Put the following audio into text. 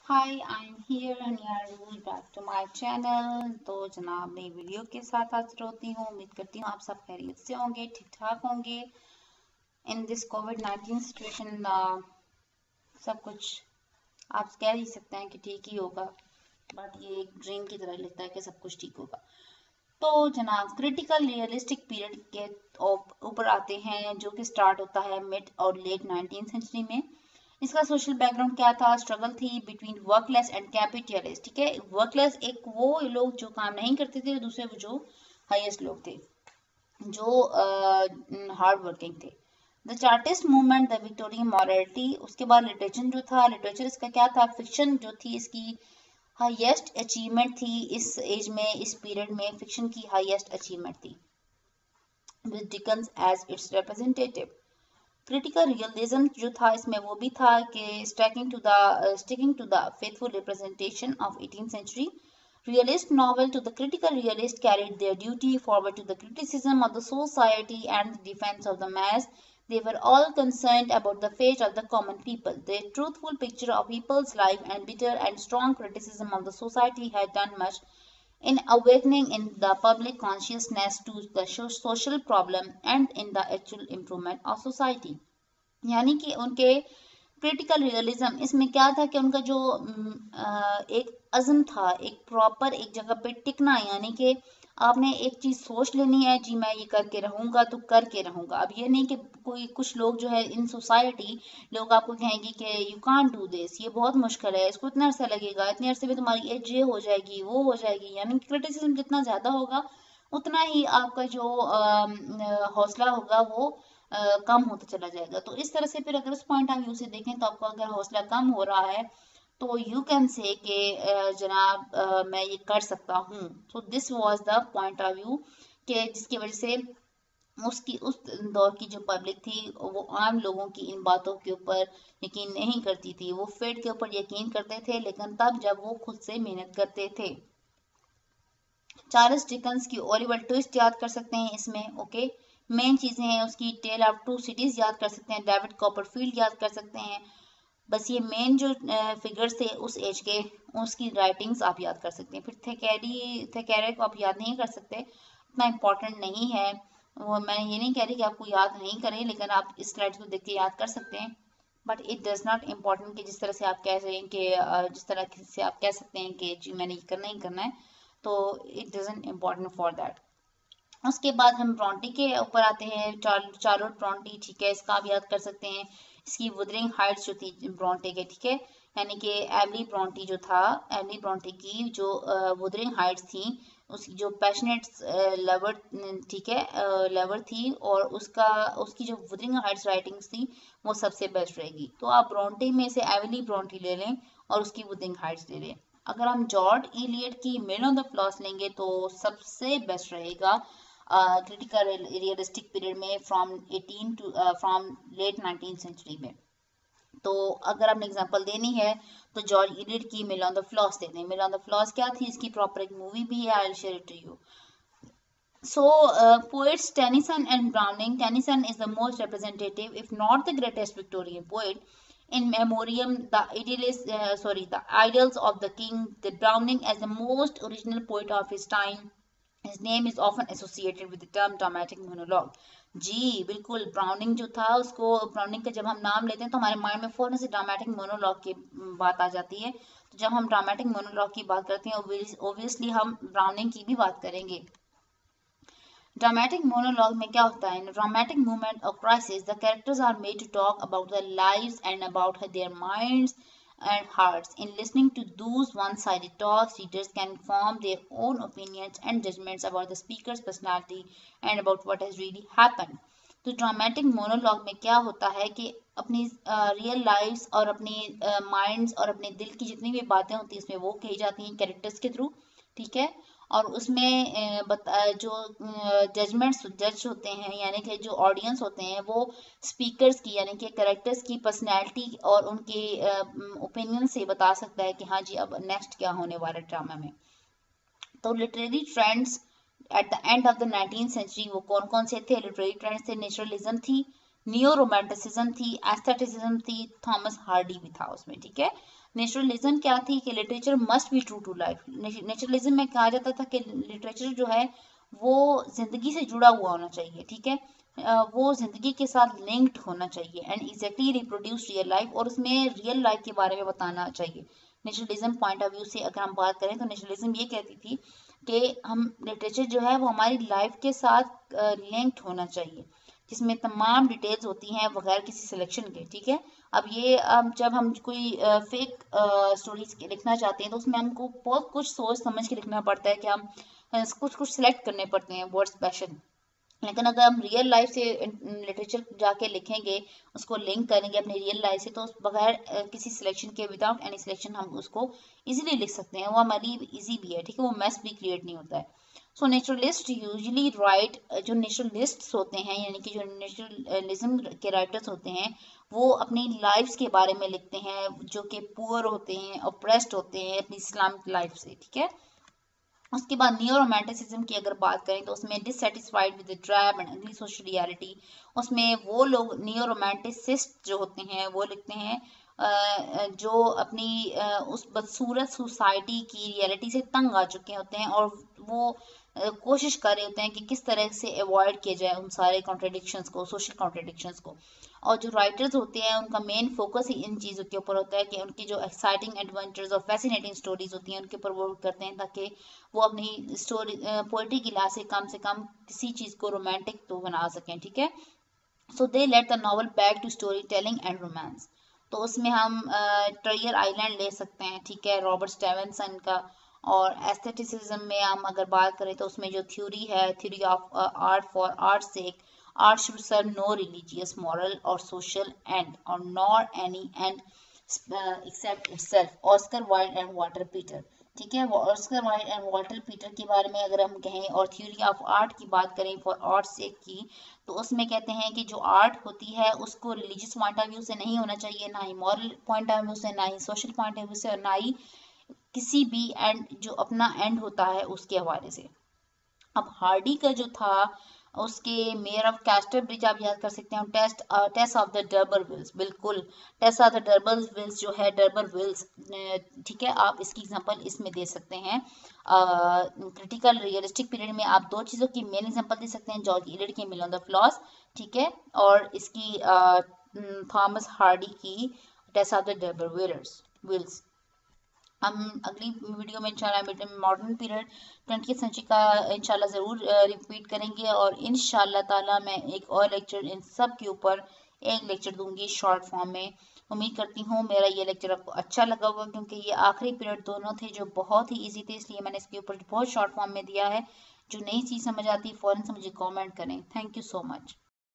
Hi I am here and you are back to my channel. तो जनाब नई video के साथ हाजिर होती हूँ। उम्मीद करती हूँ आप सब खैरियत से होंगे, ठीक ठाक होंगे। इन दिस कोविड-19 सिचुएशन सब कुछ आप कह ही सकते हैं कि ठीक ही होगा, बट ये एक ड्रीम की तरह लगता है कि सब कुछ ठीक होगा। तो जनाब क्रिटिकल रियलिस्टिक पीरियड के ऊपर आते हैं, जो कि स्टार्ट होता है मिड और लेट 19th सेंचुरी में। इसका सोशल बैकग्राउंड क्या था? स्ट्रगल थी बिटवीन वर्कलेस एंड कैपिटलिस्ट। ठीक है, वर्कलेस एक वो लोग जो काम नहीं करते थे, दूसरे वो जो हाईएस्ट लोग थे, जो हार्ड वर्किंग थे। The chartist movement, the Victorian morality. उसके बाद लिटरेचर जो था, लिटरेचर इसका क्या था? फिक्शन जो थी इसकी हाईएस्ट अचीवमेंट थी। इस एज में, इस पीरियड में फिक्शन की हाईएस्ट अचीवमेंट थी, with Dickens as its representative. Critical realism जो था इसमें वो भी था कि sticking to the faithful representation of 18th century realist novel. To the critical realist carried their duty forward to the criticism of the society and the defense of the mass. They were all concerned about the fate of the common people. Their truthful picture of people's life and bitter and strong criticism of the society had done much in awakening in the public consciousness to the social problem and in the actual improvement of society. यानी कि उनके critical realism इसमें क्या था कि उनका जो एक अज़्म था, एक प्रॉपर एक जगह पे टिकना, यानी कि आपने एक चीज़ सोच लेनी है, जी मैं ये करके रहूंगा तो करके रहूंगा। अब ये नहीं कि कोई कुछ लोग जो है इन सोसाइटी, लोग आपको कहेंगे कि यू कांट डू दिस, ये बहुत मुश्किल है, इसको इतना अरसा लगेगा, इतने अरसे में तुम्हारी एज ये हो जाएगी, वो हो जाएगी। यानी कि क्रिटिसिज्म जितना ज़्यादा होगा उतना ही आपका जो हौसला होगा वो कम होता चला जाएगा। तो इस तरह से फिर अगर उस पॉइंट ऑफ व्यू से देखें तो आपको अगर हौसला कम हो रहा है तो यू कैन से कि जनाब मैं ये कर सकता हूँ। So this was the point of view कि जिसकी वजह से उसकी उस दौर की जो पब्लिक थी वो आम लोगों की इन बातों के ऊपर यकीन नहीं करती थी। वो फेट के ऊपर यकीन करते थे, लेकिन तब जब वो खुद से मेहनत करते थे। चार्ल्स डिकन्स की ओलिवर ट्विस्ट याद कर सकते हैं इसमें। ओके, मेन चीजें हैं उसकी। टेल ऑफ टू सिटीज याद कर सकते हैं, डेविड कॉपरफील्ड याद कर सकते हैं। बस ये मेन जो फिगर्स थे उस एज के, उसकी राइटिंग्स आप याद कर सकते हैं। फिर थेकेरे को आप याद नहीं कर सकते, इतना इम्पोर्टेंट नहीं है वो। मैं ये नहीं कह रही कि आपको याद नहीं करें, लेकिन आप इस स्लाइड को देख के याद कर सकते हैं। But it does not important कि जिस तरह से आप कह रहे हैं कि जिस तरह से आप कह सकते हैं कि जी मैंने ये करना ही करना है, तो it doesn't important for that. उसके बाद हम ब्रॉन्टी के ऊपर आते हैं। चार्लोट ब्रॉन्टी, ठीक है, इसका आप याद कर सकते हैं। इसकी वुदरिंग हाइट्स जो थी ब्रॉन्टे के, ठीक है, यानी कि एमिली ब्रॉन्टी जो था, एमिली ब्रॉन्टे की जो वुदरिंग हाइट्स थी, उसकी जो पैशनेट लवर, ठीक है, लवर थी, और उसका उसकी जो वुदरिंग हाइट्स राइटिंग्स थी वो सबसे बेस्ट रहेगी। तो आप ब्रॉन्टे में से एमिली ब्रॉन्टी ले लें और उसकी वुदरिंग हाइट्स ले लें। अगर हम जॉर्ज इलियट की मेन ऑफ द फ्लॉस लेंगे तो सबसे बेस्ट रहेगा क्रिटिकल रियलिस्टिक पीरियड में, फ्रॉम लेट 19th सेंचुरी में। तो अगर आपने एग्जांपल देनी है तो जॉर्ज इलियट की मिल ऑन द फ्लॉस दे दें। मिल ऑन द फ्लॉस क्या थी? इसकी प्रॉपर एक मूवी भी है, I will share it to you. So, poets Tennyson and Browning. Tennyson is the most representative, if not the greatest Victorian poet. In memoriam, the idols of the king, the Browning as the most original poet of his time. His name is often associated with the term dramatic monologue. जी बिल्कुल, browning जो था उसको, browning का जब हम नाम लेते हैं तो हमारे माइंड में फौरन से ड्रामेटिक मोनोलॉग की बात आ जाती है। तो जब हम ड्रामेटिक मोनोलॉग की बात करते हैं, ओब्वियसली हम ब्राउनिंग की भी बात करेंगे। ड्रामेटिक मोनोलॉग में क्या होता है? इन ड्रामेटिक मूवमेंट और crisis the characters are made to talk about their lives and about their minds and hearts. In listening to those one-sided talks, readers can form their own opinions and judgments about the speaker's personality and about what has really happened. तो dramatic monologue में क्या होता है कि अपनी real lives और अपनी minds और अपने दिल की जितनी भी बातें होती हैं उसमें वो कही जाती हैं कैरेक्टर्स के थ्रू, ठीक है। और उसमें जो जजमेंट्स जज होते हैं, यानी कि जो ऑडियंस होते हैं वो स्पीकर्स की, यानी कि कैरेक्टर्स की पर्सनैलिटी और उनके ओपिनियन से बता सकता है कि हाँ जी अब नेक्स्ट क्या होने वाला है ड्रामा में। तो literary trends at the end of the 19th century वो कौन कौन से थे? लिटरेरी ट्रेंड्स थे, नेचुरलिज्म थी, नियो रोमांटिसिज्म थी, एस्थेटिसिज्म थी, थॉमस हार्डी भी था उसमें, ठीक है। नेचुरलिज्म क्या थी कि literature must be true to life. Naturalism में कहा जाता था कि लिटरेचर जो है वो जिंदगी से जुड़ा हुआ होना चाहिए, ठीक है। वो जिंदगी के साथ लिंक्ड होना चाहिए and exactly reproduce real life, और उसमें रियल लाइफ के बारे में बताना चाहिए। नेचुरलिज्म पॉइंट ऑफ व्यू से अगर हम बात करें तो नेचुरलिज्म ये कहती थी कि हम लिटरेचर जो है वो हमारी लाइफ के साथ लिंक्ड होना चाहिए, जिसमें तमाम डिटेल्स होती हैं बगैर किसी सिलेक्शन के, ठीक है। अब ये जब हम कोई फेक स्टोरीज लिखना चाहते हैं तो उसमें हमको बहुत कुछ सोच समझ के लिखना पड़ता है कि हम कुछ कुछ सिलेक्ट करने पड़ते हैं वर्ड स्पेशल। लेकिन अगर हम रियल लाइफ से लिटरेचर जाके लिखेंगे, उसको लिंक करेंगे अपनी रियल लाइफ से, तो उस बगैर किसी सिलेक्शन के, विदाउट एनी सिलेक्शन, हम उसको इजीली लिख सकते हैं। वो हमारी इजी भी है, ठीक है, वो मैस भी क्रिएट नहीं होता है। सो नेचुरलिस्ट यूजली राइट, जो नेचुरलिस्ट्स होते हैं यानी कि जो नेचुरलिज्म के राइटर्स होते हैं, वो अपनी लाइफ्स के बारे में लिखते हैं, जो कि पुअर होते हैं, ऑप्रेस्ड होते हैं अपनी इस्लामिक लाइफ से, ठीक है। उसके बाद नियो रोमांटिसिज्म की अगर बात करें तो उसमें dissatisfied with the drab and अगली सोशल रियलिटी, उसमें वो लोग नियो रोमांटिसिस्ट जो होते हैं वो लिखते हैं जो अपनी उस बदसूरत सोसाइटी की रियलिटी से तंग आ चुके होते हैं, और वो कोशिश कर रहे होते हैं कि किस तरह से अवॉइड किया जाए उन सारे कॉन्ट्रडिक्शंस को, सोशल कॉन्ट्रडिक्शंस को। और जो राइटर्स होते हैं उनका मेन फोकस ही इन चीज़ों के ऊपर होता है कि उनकी जो एक्साइटिंग एडवेंचर्स और फैसिनेटिंग स्टोरीज होती हैं उनके ऊपर वो करते हैं, ताकि वो अपनी स्टोरी पोइट्री की ला से कम किसी चीज़ को रोमांटिक तो बना सकें, ठीक है। So they let the novel back to story telling and romance. तो उसमें हम ट्रेयर आइलैंड ले सकते हैं, ठीक है, रॉबर्ट स्टीवेंसन का। और एस्थेटिसिज्म में हम अगर बात करें तो उसमें जो थ्योरी है, theory of art for art sake, art should serve no religious moral और सोशल एंड और nor any end except itself, Oscar Wilde and Walter Pater, ठीक है। वो Oscar Wilde and Walter Pater के बारे में अगर हम कहें और थ्योरी ऑफ आर्ट की बात करें फॉर आर्ट सेक की, तो उसमें कहते हैं कि जो आर्ट होती है उसको रिलीजियस पॉइंट ऑफ व्यू से नहीं होना चाहिए, ना ही मॉरल पॉइंट ऑफ व्यू से, ना ही सोशल पॉइंट ऑफ व्यू से, और ना ही किसी भी एंड जो अपना एंड होता है उसके हवाले से। अब हार्डी का जो था, उसके मेयर ऑफ कैस्टरब्रिज आप याद कर सकते हैं, टेस्ट ऑफ द डर्बर विल्स, बिल्कुल टेस्ट ऑफ द डर्बर विल्स जो है, डर्बर विल्स, ठीक है, आप इसकी एग्जांपल इसमें दे सकते हैं। क्रिटिकल रियलिस्टिक पीरियड में आप दो चीज़ों की मेन एग्जांपल दे सकते हैं, जॉर्ज इलियट की मिल ऑन द फ्लॉस, ठीक है, और इसकी थॉमस हार्डी की टेस्ट ऑफ द डर्बर विल्स। हम अगली वीडियो में इंशाल्लाह मॉडर्न पीरियड 20th सेंचुरी का इंशाल्लाह ज़रूर रिपीट करेंगे, और इंशाल्लाह ताला मैं एक और लेक्चर इन सब के ऊपर एक लेक्चर दूंगी शॉर्ट फॉर्म में। उम्मीद करती हूँ मेरा ये लेक्चर आपको अच्छा लगा होगा, क्योंकि ये आखिरी पीरियड दोनों थे जो बहुत ही ईजी थे, इसलिए मैंने इसके ऊपर बहुत शॉर्ट फॉर्म में दिया है। जो नई चीज़ समझ आती है फ़ौरन से मुझे कॉमेंट करें। Thank you so much.